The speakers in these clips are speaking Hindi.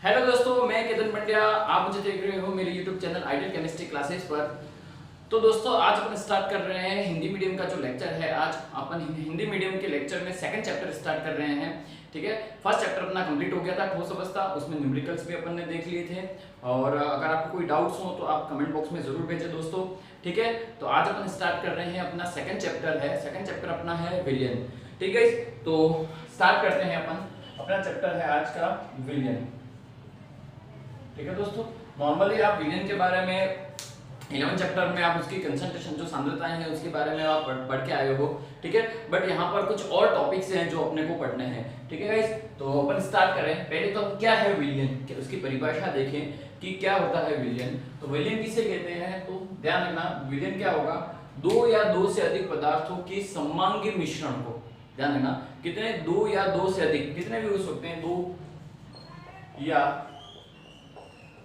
हेलो दोस्तों, मैं केतन पंड्या। आप मुझे देख रहे हो मेरे YouTube channel ideal chemistry classes पर। तो दोस्तों, आज अपन स्टार्ट कर रहे हैं हिंदी मीडियम का जो लेक्चर है। आज अपन हिंदी मीडियम के लेक्चर में सेकंड चैप्टर स्टार्ट कर रहे हैं। ठीक है, फर्स्ट चैप्टर अपना कंप्लीट हो गया था, ठोस अवस्था। उसमें न्यूमेरिकल्स भी अपन ने देख लिए थे। और अगर आपको कोई डाउट्स हो तो आप कमेंट बॉक्स में जरूर भेजें दोस्तों। ठीक है, तो आज अपन स्टार्ट कर रहे हैं, अपना सेकंड चैप्टर है। सेकंड चैप्टर अपना है विलयन। ठीक है, तो स्टार्ट करते हैं अपन। अपना चैप्टर है आज का विलयन। ठीक है दोस्तों, नॉर्मली आप विलयन के बारे में 11 चैप्टर में आप उसकी कंसंट्रेशन जो सांद्रताएं हैं उसके बारे में आप पढ़ के आए हो। ठीक है, बट यहाँ पर कुछ और टॉपिक्स हैं जो अपने को पढ़ने हैं। ठीक है गाइस, तो अपन स्टार्ट करें। पहले तो क्या है विलयन, उसकी परिभाषा देखें कि क्या होता है विलयन। तो विलयन किसे कहते हैं, तो ध्यान रखना, विलयन क्या होगा, दो या दो से अधिक पदार्थों के समांगी मिश्रण को। ध्यान रखना, कितने, दो या दो से अधिक, कितने भी हो सकते हैं, दो या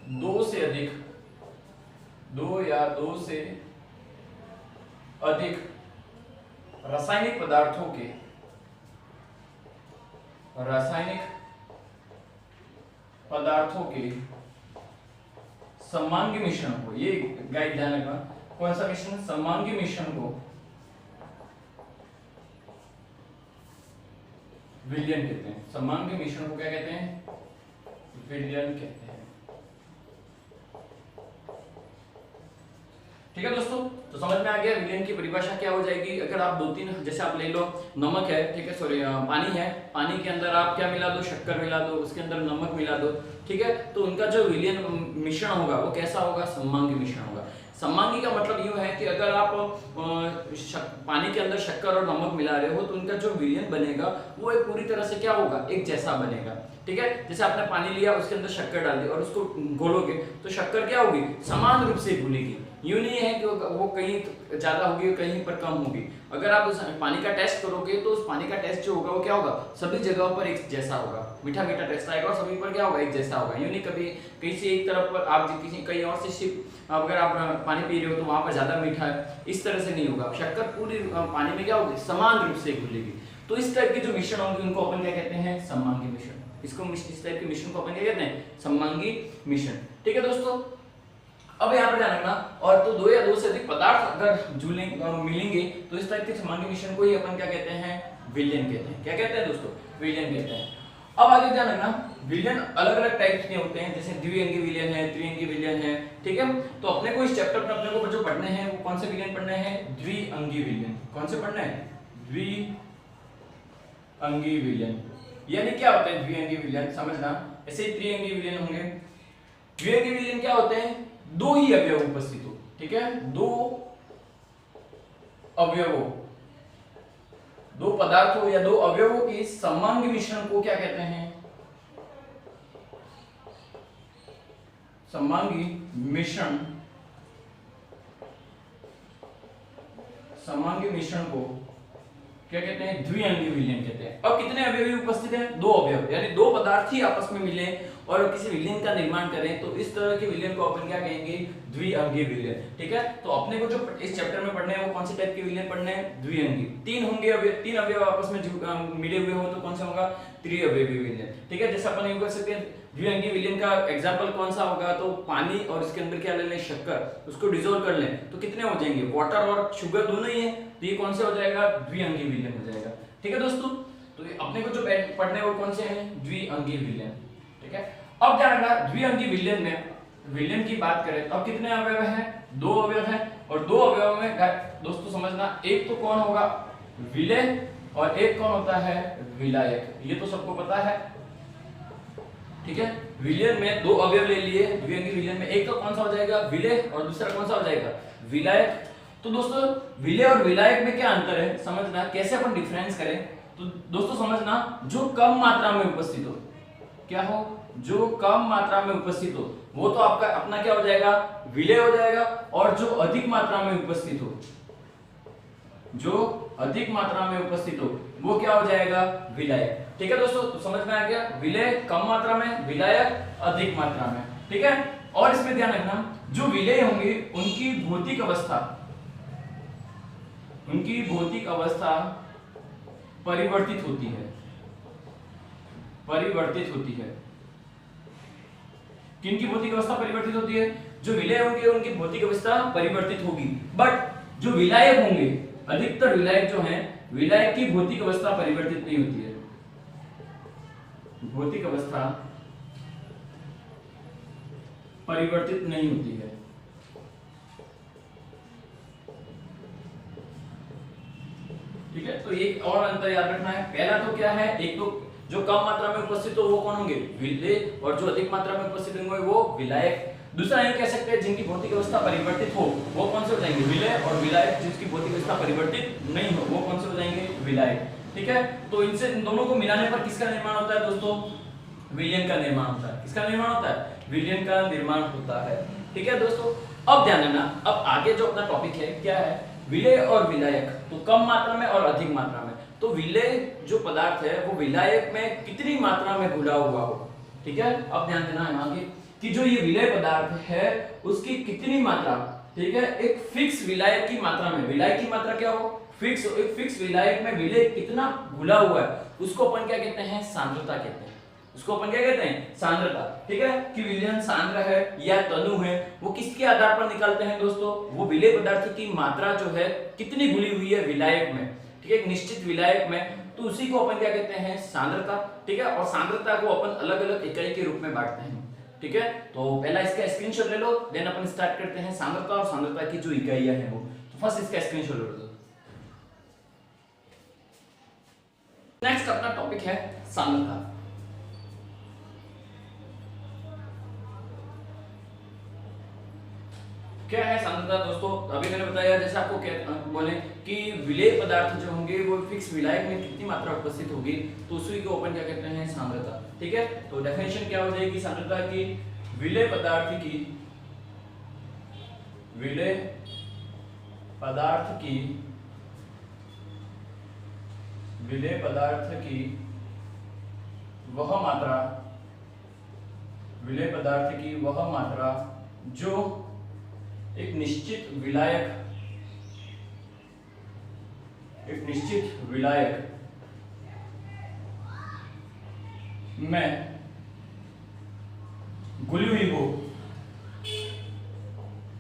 दो से अधिक, दो या दो से अधिक रासायनिक पदार्थों के, रासायनिक पदार्थों के समांगी मिश्रण को, ये गाइड ध्यान रखना, कौन सा मिश्रण, समांगी मिश्रण को विलयन कहते हैं। समांगी मिश्रण को क्या कहते हैं, विलयन कहते हैं। ठीक है दोस्तों, तो समझ में आ गया विलयन की परिभाषा क्या हो जाएगी। अगर आप दो तीन, जैसे आप ले लो, नमक है, ठीक है, सॉरी पानी है, पानी के अंदर आप क्या मिला दो, शक्कर मिला दो, उसके अंदर नमक मिला दो। ठीक है, तो उनका जो विलयन मिश्रण होगा वो कैसा होगा, समांगी मिश्रण होगा। समांगी का मतलब यूं है कि अगर आप पानी के अंदर शक्कर और नमक मिला रहे हो तो उनका जो विलयन बनेगा वो एक पूरी तरह से क्या होगा, एक जैसा बनेगा। ठीक है, जैसे आपने पानी लिया, उसके अंदर शक्कर डाल दी और उसको घोलोगे तो शक्कर क्या होगी, समान रूप से घुलेगी। यूं नहीं है कि वो कहीं ज्यादा होगी कहीं पर कम होगी। अगर आप उस पानी का टेस्ट करोगे तो उस पानी का टेस्ट जो होगा वो क्या होगा, सभी जगहों पर एक जैसा होगा, मीठा मीठा टेस्ट आएगा और सभी पर क्या होगा, एक जैसा होगा। यूं नहीं कभी कहीं से एक तरफ पर आप किसी कहीं और से शिप अगर आप पानी पी रहे हो तो वहां पर ज्यादा मीठा है, इस तरह से नहीं होगा। शक्कर पूरी पानी में क्या होगी, समान रूप से घुलेगी। तो इस टाइप के जो मिश्रण होंगे उनको अपन क्या कहते हैं, समांगी मिश्रण। इसको इस टाइप के मिश्रण को अपन क्या कहते हैं, समांगी मिश्रण। ठीक है दोस्तों, अब यहाँ पर ध्यान रखना, और तो दो या दो से अधिक पदार्थ अगर मिलेंगे तो इस टाइप के समांगी मिश्रण को ही अपन क्या कहते हैं, विलयन कहते हैं। क्या कहते हैं दोस्तों, विलयन कहते हैं। अब आगे ध्यान रखना, विलयन अलग अलग टाइप्स के होते हैं, जैसे द्विअंगी विलयन है, त्रिअंगी विलयन है। ठीक है, तो अपने को इस चैप्टर में अपने को जो पढ़ने हैं वो कौन से विलयन पढ़ने हैं, द्विअंगी विलयन। कौन से पढ़ने हैं, द्विअंगी विलयन। यानी क्या होता है द्विअंगी विलयन, समझना। ऐसे ही त्रिअंगी विलयन होंगे। द्विअंगी विलयन क्या होते हैं, दो ही अवयव उपस्थित हो। ठीक है, दो अवयवों, दो पदार्थों या दो अवयवों के समांगी मिश्रण को क्या कहते हैं, समांगी मिश्रण। समांगी मिश्रण को क्या कहते हैं, द्विअंगी विलयन कहते हैं। अब कितने अवयव उपस्थित हैं, दो अवयव, यानी दो पदार्थ ही आपस में मिले और किसी विलयन का निर्माण करें तो इस तरह के विलयन को अपन क्या कहेंगे, द्विअंगी विलयन। ठीक है, तो अपने को जो इस चैप्टर में पढ़ने हैं वो कौन से टाइप के विलयन पढ़ने हैं, द्विअंगी। तीन होंगे अवयव, तीन अवयव आपस में मिले हुए हो तो कौन सा होगा, त्रिअवयवी विलयन। ठीक है, जैसे अपन ये कर सकते हैं, द्विअंगी विलयन का एग्जांपल कौन सा होगा, तो पानी और इसके अंदर क्या ले लें, शक्कर, उसको डिसॉल्व कर लें तो कितने हो जाएंगे, वाटर और शुगर दोनों ही है, तो ये कौन से हो जाएगा, द्विअंगी विलयन हो जाएगा। ठीक है दोस्तों, तो अपने को जो पढ़ने हैं वो कौन से हैं, द्विअंगी विलयन। ठीक है, अब क्या रखना, द्विअंगी विलयन में विलयन की बात करें तो अब कितने अवयव हैं, दो अवयव हैं। और दो अवयव में दोस्तों समझना, एक तो कौन होगा, विलय, और एक कौन होता है, विलायक। ये तो सबको पता है। ठीक है, विलयन में दो अवयव ले लिए द्विअंगी विलयन में, एक तो कौन सा हो जाएगा, विलय, और दूसरा कौन सा हो जाएगा, विलायक। तो दोस्तों विलय और विलायक में क्या अंतर है समझना, कैसे अपन डिफरेंस करें। तो दोस्तों समझना, जो कम मात्रा में उपस्थित हो, क्या हो, जो कम मात्रा में उपस्थित हो वो तो आपका अपना क्या हो जाएगा, विलय हो जाएगा। और जो अधिक मात्रा में उपस्थित हो, जो अधिक मात्रा में उपस्थित हो वो क्या हो जाएगा, विलायक। ठीक है दोस्तों, तो समझ में आ गया, विलय कम मात्रा में, विलायक अधिक मात्रा में। ठीक है, और इसमें ध्यान रखना, जो विलय होंगे उनकी भौतिक अवस्था, उनकी भौतिक अवस्था परिवर्तित होती है, परिवर्तित होती है। किनकी भौतिक अवस्था परिवर्तित होती है? जो विलय होंगे उनकी भौतिक अवस्था परिवर्तित होगी, बट जो विलायक होंगे, अधिकतर विलायक जो हैं, विलायक की भौतिक अवस्था परिवर्तित नहीं होती है। भौतिक अवस्था परिवर्तित नहीं होती है। ठीक है, तो एक और अंतर याद रखना है। पहला तो क्या है, एक तो जो कम मात्रा में उपस्थित हो वो कौन होंगे? विलय, और जो अधिक मात्रा में उपस्थित होंगे वो विलायक। दूसरा ये कह सकते हैं जिनकी भौतिक अवस्था परिवर्तित हो वो कौन से हो जाएंगे? विलय। और विलायक जिसकी भौतिक अवस्था परिवर्तित नहीं हो वो कौन से हो जाएंगे? विलायक। ठीक है, तो इनसे इन दोनों को मिलाने पर किसका निर्माण होता है दोस्तों? विलयन का निर्माण होता है। किसका निर्माण होता है? विलयन का निर्माण होता है। ठीक है दोस्तों, अब ध्यान देना, अब आगे जो अपना टॉपिक है क्या है? विलय और विलायक। तो कम मात्रा में और अधिक मात्रा में। तो विलय जो पदार्थ है वो विलायक में कितनी मात्रा में घुला हुआ हो। ठीक है, अब ध्यान देना है आगे कि जो ये विलय पदार्थ है उसकी कितनी मात्रा, ठीक है, एक फिक्स विलायक की मात्रा में, विलायक की मात्रा क्या हो? फिक्स। एक फिक्स विलायक में विलय कितना घुला हुआ है उसको अपन क्या कहते हैं? सांद्रता कहते हैं। उसको अपन क्या कहते हैं? सांद्रता। ठीक है, कि विलयन सांद्र है या तनु है, वो किसके आधार पर निकालते हैं दोस्तों? वो विलय पदार्थ की मात्रा जो है कितनी घुली हुई है विलायक में, ठीक है, एक निश्चित विलायक में, तो उसी को अपन क्या कहते हैं? सांद्रता। ठीक है, और सांद्रता को अपन अलग अलग इकाई के रूप में बांटते हैं। ठीक है, तो पहला इसका स्क्रीनशॉट ले लो, देन अपन स्टार्ट करते हैं सांद्रता और सांद्रता की जो इकाइयां हैं वो। तो फर्स्ट इसका स्क्रीनशॉट ले लो। नेक्स्ट अपना टॉपिक है सांद्रता। क्या है सांद्रता दोस्तों? अभी मैंने बताया, जैसे आपको बोले कि विलय पदार्थ जो होंगे वो फिक्स विलायक में कितनी मात्रा उपस्थित होगी, तो उसी को अपन क्या कहते हैं? सांद्रता। ठीक है, तो डेफिनेशन क्या हो जाएगी सांद्रता की? विलय पदार्थ की, विलय पदार्थ की, विलय पदार्थ की वह मात्रा, विलय पदार्थ की वह मात्रा जो एक निश्चित विलायक, एक निश्चित विलायक में घुली हुई हो,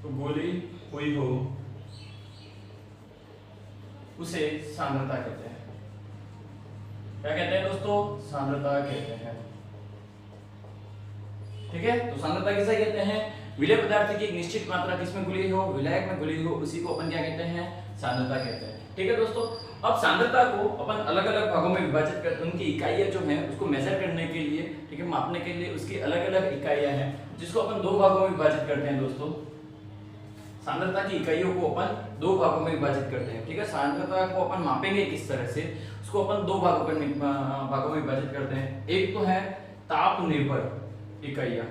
तो घुली हुई हो उसे सांद्रता कहते हैं। क्या कहते हैं दोस्तों? सांद्रता कहते हैं। ठीक है, तो सांद्रता किसे कहते हैं? विलय पदार्थ की एक निश्चित मात्रा किसमें घुली हो? विलायक में घुली हो, उसी को अपन क्या कहते हैं? सांद्रता कहते हैं। ठीक है दोस्तों, अब सांद्रता को अपन अलग अलग भागों में विभाजित करते हैं। उनकी इकाइयां जो हैं उसको मेजर करने के लिए, ठीक है, मापने के लिए उसकी अलग अलग इकाइयां हैं, जिसको अपन दो भागों में विभाजित करते हैं दोस्तों। सांद्रता की इकाइयों को अपन दो भागों में विभाजित करते हैं। ठीक है, सांद्रता को अपन मापेंगे किस तरह से, उसको अपन दो भागों में विभाजित करते हैं। एक तो है ताप निर्भर इकाइयां।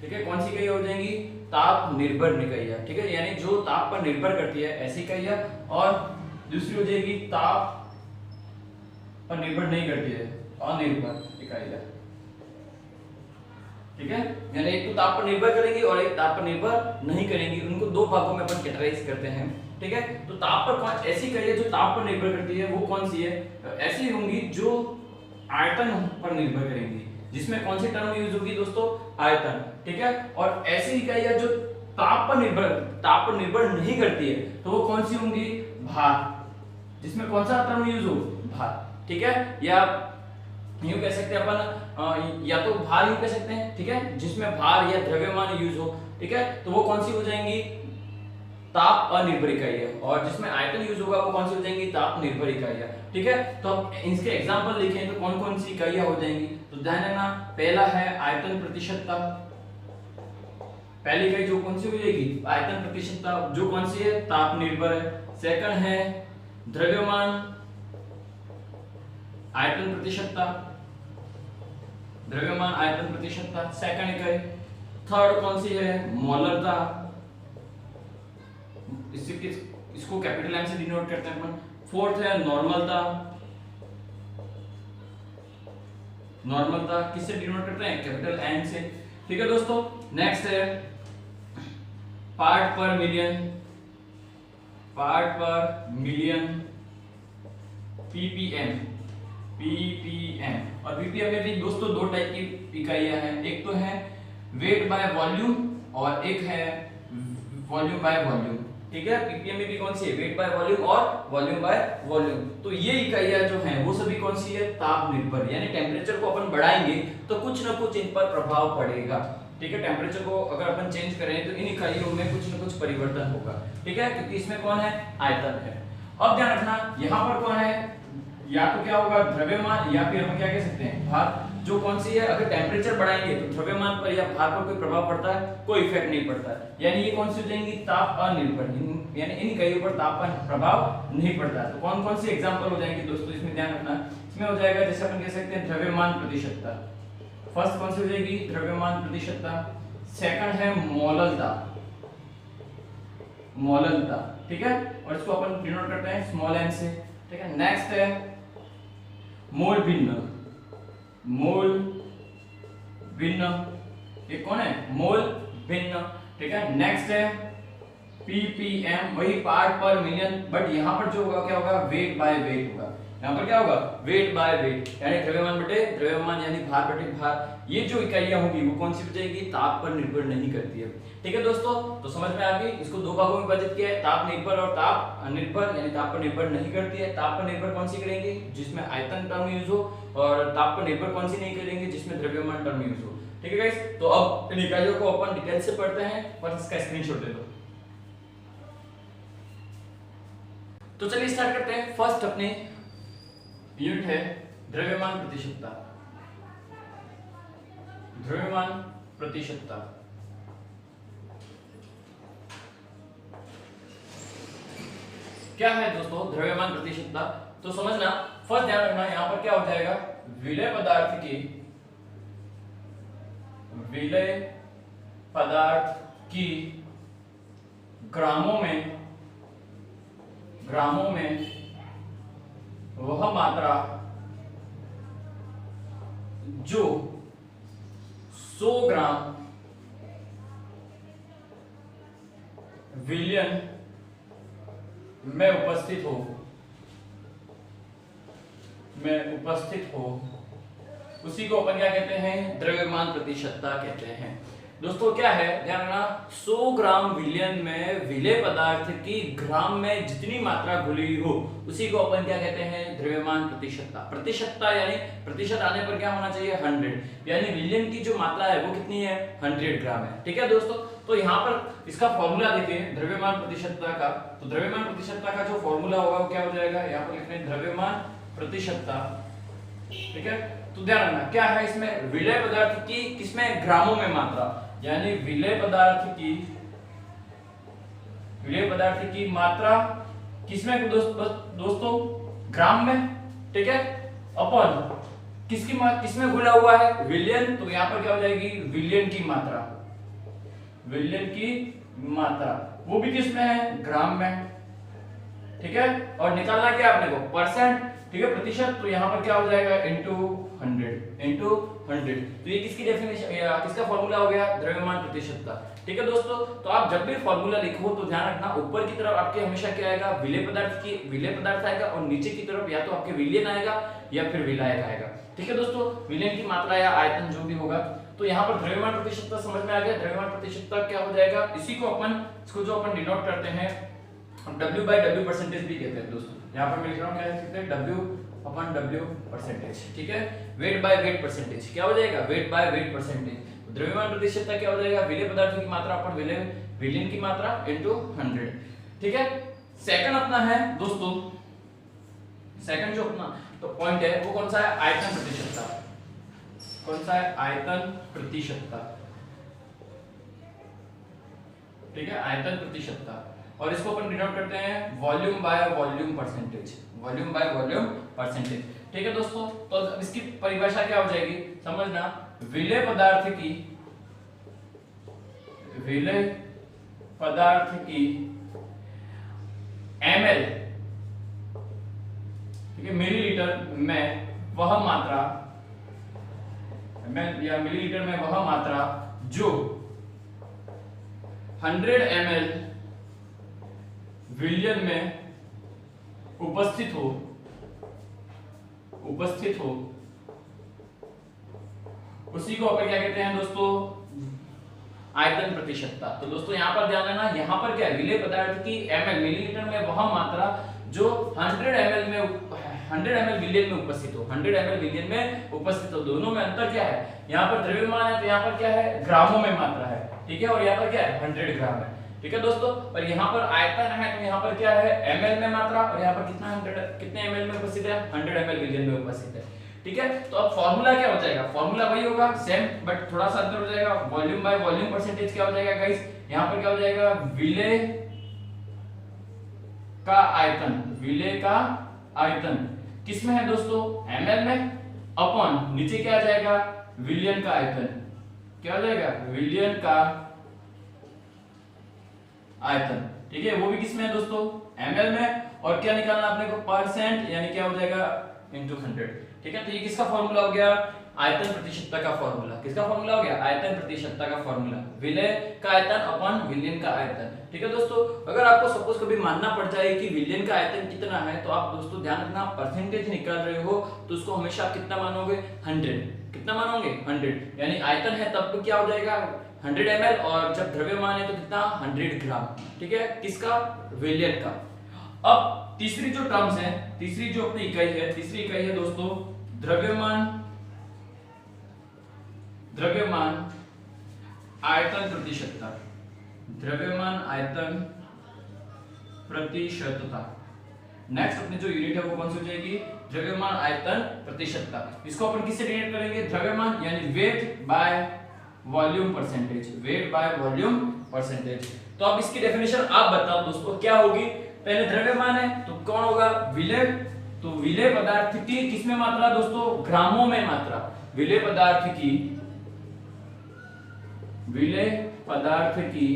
ठीक है, कौन सी इकाइयां हो जाएंगी? ताप निर्भर इकाइयां। ठीक है, यानी जो ताप पर निर्भर करती है ऐसी इकाइयां, और दूसरी हो जाएगी ताप पर निर्भर नहीं करती है, अनिर्भर इकाइयां। ठीक है, यानी एक तो ताप पर निर्भर करेंगी और एक ताप पर निर्भर नहीं करेंगी। उनको दो भागों में अपन कैटेगराइज करते हैं। ठीक है, तो ताप पर कौन ऐसी इकाइयां जो ताप पर निर्भर करती है वो कौन सी है? ऐसी होंगी जो आयतन पर निर्भर करेंगी, जिसमें कौन सी टर्म यूज होगी दोस्तों? आयतन। ठीक है, और ऐसी इकाइयां जो ताप पर निर्भर नहीं करती है तो वो कौन सी होंगी? भार, जिसमें कौन सा टर्म यूज हो? भार। ठीक है, या यूं कह सकते हैं अपन, या तो भार यूं कह सकते हैं, ठीक है, जिसमें भार या द्रव्यमान यूज हो। ठीक है, तो वो कौन सी हो जाएंगी? ताप अनिर्भर इकाइयां। और जिसमें आयतन यूज होगा वो कौन सी हो जाएंगी? ताप निर्भर इकाइयां। ठीक है, तो अब इसके एग्जांपल लिखें तो कौन कौन सी इकाइयां हो जाएंगी? तो ध्यान रखना, पहला है आयतन प्रतिशतता। पहली इकाई जो कौन सी हो जाएगी? आयतन प्रतिशतता, जो कौन सी है? ताप निर्भर है। सेकंड है द्रव्यमान आयतन प्रतिशतता, द्रव्यमान आयतन प्रतिशतता सेकंड इकाई। थर्ड कौन सी है? मोलरता, इसको कैपिटल एम से डिनोट करते हैं अपन। फोर्थ है नॉर्मलता, नॉर्मलता किससे डिनोट करते हैं? कैपिटल एन से। ठीक है दोस्तों, नेक्स्ट है पार्ट पर मिलियन, पार्ट पर मिलियन पीपीएम, ppm। और ppm में भी दोस्तों दो टाइप की इकाइयां हैं, एक तो है वेट बाय वॉल्यूम और एक है वॉल्यूम बाय वॉल्यूम। ठीक है, ppm में भी कौन सी है, वेट बाय वॉल्यूम और वॉल्यूम बाय वॉल्यूम। तो ये इकाइयां जो हैं वो सभी कौन सी है, ताप निर्भर, यानी टेम्परेचर को अपन बढ़ाएंगे तो कुछ ना कुछ इन पर प्रभाव पड़ेगा। ठीक है, टेम्परेचर को अगर अपन चेंज करें तो इन इकाइयों में कुछ ना कुछ परिवर्तन होगा। ठीक है, क्योंकि इसमें कौन है, आयतन है। अब ध्यान रखना यहाँ पर कौन है, या तो क्या होगा, द्रव्यमान, या फिर हम क्या कह सकते हैं, भार। जो कौन सी है, अगर टेम्परेचर बढ़ाएंगे तो द्रव्यमान पर या भार पर कोई प्रभाव पड़ता है, कोई इफेक्ट नहीं पड़ता है, यानी ये कौन सी हो जाएंगी, ताप अनिर्भर, यानी इन इकाइयों पर ताप का प्रभाव नहीं पड़ता है। तो कौन कौन सी एग्जांपल हो जाएंगे दोस्तों, इसमें ध्यान रखना। इसमें हो जाएगा जैसे अपन कह सकते हैं द्रव्यमान प्रतिशतता, फर्स्ट कौन सी हो जाएगी, द्रव्यमान प्रतिशतता। सेकंड है मोललता, मोललता। ठीक है, और इसको अपन डिनोट करते हैं स्मॉल एन से। ठीक है, नेक्स्ट है मोल भिन्न, मोल भिन्न, ये कौन है, मोल भिन्न। ठीक है, नेक्स्ट है ppm, वही पार्ट पर मिलियन, बट यहां पर जो होगा क्या होगा, वेट बाय वेट होगा। यहाँ पर क्या होगा, वेट बाय वेट, यानी द्रव्यमान बटे द्रव्यमान, यानी भार बटे भार। ये जो इकाइयां होंगी वो कौन सी हो जाएगी, ताप पर निर्भर नहीं करती है। ठीक है दोस्तों, तो समझ में आ गई। इसको दो भागों में विभाजित किया है, ताप निर्भर और ताप अनिर्भर, यानी ताप पर निर्भर नहीं करती है। ताप पर निर्भर कौन सी करेंगे, जिसमें आयतन टर्म यूज हो, और ताप पर निर्भर कौन सी नहीं करेंगे, जिसमें द्रव्यमान टर्म यूज हो। ठीक है गाइस, तो अब इन इकाइयों को अपन डिटेल से पढ़ते हैं, और इसका स्क्रीनशॉट दे दो। तो चलिए स्टार्ट करते हैं। फर्स्ट अपने यूनिट है द्रव्यमान प्रतिशतता, द्रव्यमान प्रतिशतता। क्या है दोस्तों द्रव्यमान प्रतिशतता, तो समझना, फर्स्ट ध्यान रखना, यहां पर क्या हो जाएगा, विलेय पदार्थ की, विलेय पदार्थ की ग्रामों में वह मात्रा जो 100 ग्राम विलियन में उपस्थित हो, उसी को अपन क्या कहते हैं, द्रव्यमान प्रतिशतता कहते हैं। दोस्तों क्या है, ध्यान रखना, 100 ग्राम विलियन में विलेय पदार्थ की ग्राम में जितनी मात्रा घुली हो उसी को अपन क्या कहते हैं, द्रव्यमान प्रतिशतता। प्रतिशतता यानी प्रतिशत आने पर क्या होना चाहिए, 100, यानी विलियन की जो मात्रा है वो कितनी है, 100 ग्राम है। ठीक है दोस्तों, तो यहाँ पर इसका फॉर्मूला देखिए द्रव्यमान प्रतिशतता का। तो द्रव्यमान प्रतिशतता का जो फॉर्मूला होगा वो क्या हो जाएगा, यहाँ पर लिख रहे हैं द्रव्यमान प्रतिशतता। ठीक है, तो ध्यान रखना क्या है, इसमें विलेय पदार्थ की किसमें, ग्रामों में मात्रा, यानी विलेय पदार्थ की मात्रा किसमें दोस्तों, ग्राम में। ठीक है, अपन किसमें घुला हुआ है, विलियन, तो यहाँ पर क्या हो जाएगी, विलियन की मात्रा, विलियन की मात्रा, वो भी किसमें है, ग्राम में। ठीक है, और निकालना क्या आपने को, परसेंट। ठीक है, प्रतिशत, तो यहाँ पर क्या हो जाएगा, इनटू 100। तो ये किसकी डेफिनेशन, किसका फॉर्मूला हो गया, द्रव्यमान प्रतिशतता। ठीक है दोस्तों, तो आप जब भी फॉर्मूला लिखो तो ध्यान रखना, ऊपर की तरफ आपके हमेशा क्या आएगा, विलेय पदार्थ आएगा, और नीचे की तरफ या तो आपके विलियन आएगा या फिर विलायक आएगा। ठीक है दोस्तों, विलियन की मात्रा या आयतन जो भी होगा। तो यहाँ पर द्रव्यमान प्रतिशतता समझ में आ गया। द्रव्यमान प्रतिशतता क्या हो जाएगा, इसी को अपन, इसको जो अपन डिनोट करते हैं W by W परसेंटेज भी कहते हैं दोस्तों। यहाँ पर मैं लिख रहा हूँ क्या लिख सकते हैं, W/W परसेंटेज। ठीक है, वेट बाय वेट परसेंटेज क्या हो जाएगा, वेट बाय वेट परसेंटेज। द्रव्यमान प्रतिशतता क्या हो जाएगा, विलेय पदार्थ की मात्रा अपन विलियन की मात्रा इनटू 100। ठीक है, सेकंड अपना है दोस्तों, सेकंड जो अपना तो पॉइंट है वो कौन सा है, आयतन प्रतिशतता। कौन सा है, आयतन प्रतिशतता। ठीक है, आयतन प्रतिशतता, और इसको अपन डिनोट करते हैं volume by volume percentage, volume by volume percentage. ठीक है दोस्तों, तो इसकी परिभाषा क्या हो जाएगी, समझना, विलेय पदार्थ की ml, ठीक है, मिलीलीटर में वह मात्रा, ml या मिलीलीटर में वह मात्रा जो 100 ml विलियन में उपस्थित उपस्थित हो, उसी को अपन क्या कहते हैं दोस्तों, आयतन प्रतिशतता। तो दोस्तों यहाँ पर ध्यान देना, यहाँ पर क्या है, विलेय पदार्थ की ml मिलीलीटर में वह मात्रा जो 100 ml विलियन में उपस्थित हो, 100 ml विलियन में उपस्थित हो। दोनों में अंतर क्या है, यहाँ पर द्रव्यमान है तो यहाँ पर क्या है, ग्रामों में मात्रा है, ठीक है, और यहाँ पर क्या है, 100 ग्राम है, ठीक है दोस्तों। और यहाँ पर आयतन है तो यहाँ पर क्या है, ml में मात्रा, और यहाँ पर कितने ml में उपस्थित है, 100 ml विलियन में उपस्थित है, ठीक है। तो अब फॉर्मूला क्या हो जाएगा, फॉर्मूला वही होगा सेम, बट थोड़ा सा अंतर हो जाएगा, वॉल्यूम बाय वॉल्यूम परसेंटेज क्या हो जाएगा गाइस, यहाँ पर क्या हो जाएगा, विलेय का आयतन, विलेय का आयतन किसमें है दोस्तों, ml में, अपॉन नीचे क्या आ जाएगा, विलियन का आयतन, क्या हो जाएगा, विलियन का आयतन, ठीक है, वो भी किसमें है दोस्तों, ml में, और क्या निकालना अपने को, परसेंट, यानी क्या हो जाएगा, into 100, ठीक है। तो ये किसका फॉर्मूला हो गया, आयतन प्रतिशतता का फॉर्मूला, किसका फॉर्मूला हो गया, आयतन प्रतिशतता का फॉर्मूला, विलेय का आयतन अपॉन विलियन का आयतन, ठीक है दोस्तों। अगर आपको सपोज कभी मानना पड़ जाए कि विलियन का आयतन कितना है, तो आप दोस्तों ध्यान रखना, परसेंटेज निकाल रहे हो तो उसको हमेशा आप कितना मानोगे, 100, कितना मानोगे, 100, यानी आयतन है तब तो क्या हो जाएगा, 100 ml, और जब द्रव्यमान है तो कितना, 100 ग्राम, ठीक है, किसका, विलियन का। अब तीसरी जो टर्म्स है, तीसरी जो अपनी इकाई है, तीसरी इकाई है दोस्तों द्रव्यमान, द्रव्यमान आयतन प्रतिशतता, द्रव्यमान आयतन प्रतिशतता। नेक्स्ट अपनी जो यूनिट है वो कौन सी हो जाएगी, द्रव्यमान आयतन प्रतिशतता। इसको अपन किससे डिनोट करेंगे, द्रव्यमान यानी weight by volume percentage, weight by volume percentage. तो अब इसकी डेफिनेशन आप बताओ दोस्तों क्या होगी, पहले द्रव्यमान है तो कौन होगा, विलेय, तो विलेय पदार्थ की किसमें मात्रा दोस्तों, ग्रामों में मात्रा, विलेय पदार्थ की, विलेय पदार्थ की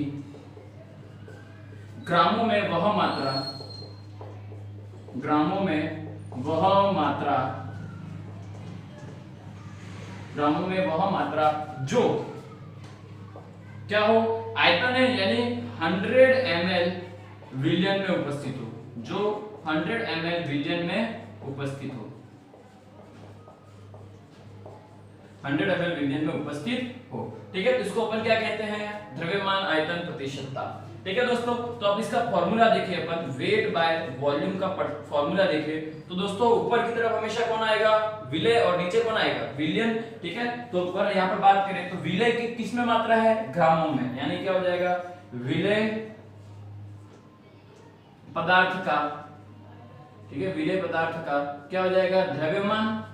ग्रामों में वह मात्रा, ग्रामों में वह मात्रा, ग्रामों में वह मात्रा जो क्या हो, आयतन है यानी 100 ml विलियन में उपस्थित हो, जो 100 ml विलियन में उपस्थित हो, 100 ml विलियन में उपस्थित हो, ठीक है। तो इसको अपन क्या कहते हैं, द्रव्यमान आयतन प्रतिशतता, ठीक है दोस्तों। तो अब इसका फॉर्मूला देखिए अपन, वेट बाय वॉल्यूम का फॉर्मूला देखिए, तो दोस्तों ऊपर की तरफ हमेशा कौन आएगा, विलेय, और नीचे कौन आएगा, विलियन, ठीक है। तो ऊपर यहाँ पर बात करें तो विलेय की किसमें मात्रा है, ग्रामों में, यानी क्या हो जाएगा, विलेय पदार्थ का, ठीक है, विलेय पदार्थ का क्या हो जाएगा, द्रव्यमान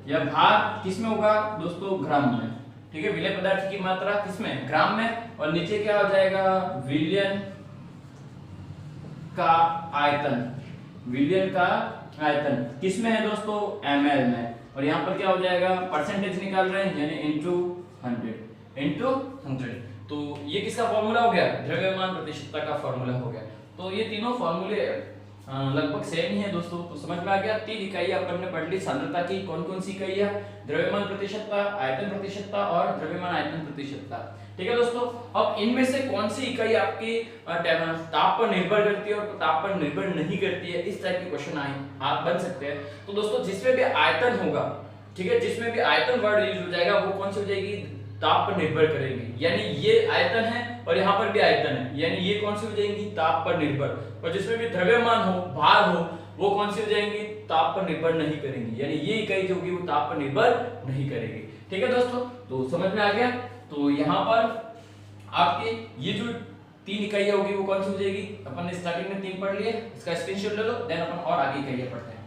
या भार किसमें होगा दोस्तों, ग्राम में, ठीक है, विलेय पदार्थ की मात्रा किसमें, ग्राम में, और नीचे क्या हो जाएगा, विलियन का आयतन, विलियन का आयतन किसमें है दोस्तों, ml में, और यहाँ पर क्या हो जाएगा, परसेंटेज निकाल रहे हैं यानी into 100। तो ये किसका फॉर्मूला हो गया, द्रव्यमान प्रतिशतता का फॉर्मूला हो गया। तो ये तीनों फॉर्मूले लगभग सेम ही है दोस्तों, तो समझ में आ गया। 3 इकाई अपन ने पढ़ ली सांद्रता की, कौन कौन सी इकाई है, द्रव्यमान प्रतिशतता, आयतन प्रतिशतता और द्रव्यमान आयतन प्रतिशतता, ठीक है दोस्तों। अब इनमें से कौन सी इकाई आपकी ताप पर निर्भर करती है और ताप पर निर्भर नहीं करती है, इस टाइप के क्वेश्चन आप बन सकते हैं। तो दोस्तों जिसमें भी आयतन होगा, ठीक है, जिसमें भी आयतन वर्ड यूज हो जाएगा वो कौन सी हो जाएगी, ताप पर निर्भर करेगी, यानी ये आयतन है और यहाँ पर भी आयतन है, यानी ये कौन सी हो जाएंगी, ताप पर निर्भर। और जिसमें भी द्रव्यमान हो, भार हो, वो कौन सी हो जाएंगी, ताप पर निर्भर नहीं करेंगी, यानी ये इकाई जो होगी वो ताप पर निर्भर नहीं करेगी, ठीक है दोस्तों। तो समझ में आ गया। तो यहाँ पर आपके ये जो 3 इकाइयां होगी वो कौन सी हो जाएगी, अपन ने स्टार्टिंग में 3 पढ़ लिए, इसका स्क्रीनशॉट ले लो, देन अपन और आगे इकाइयां पढ़ते हैं।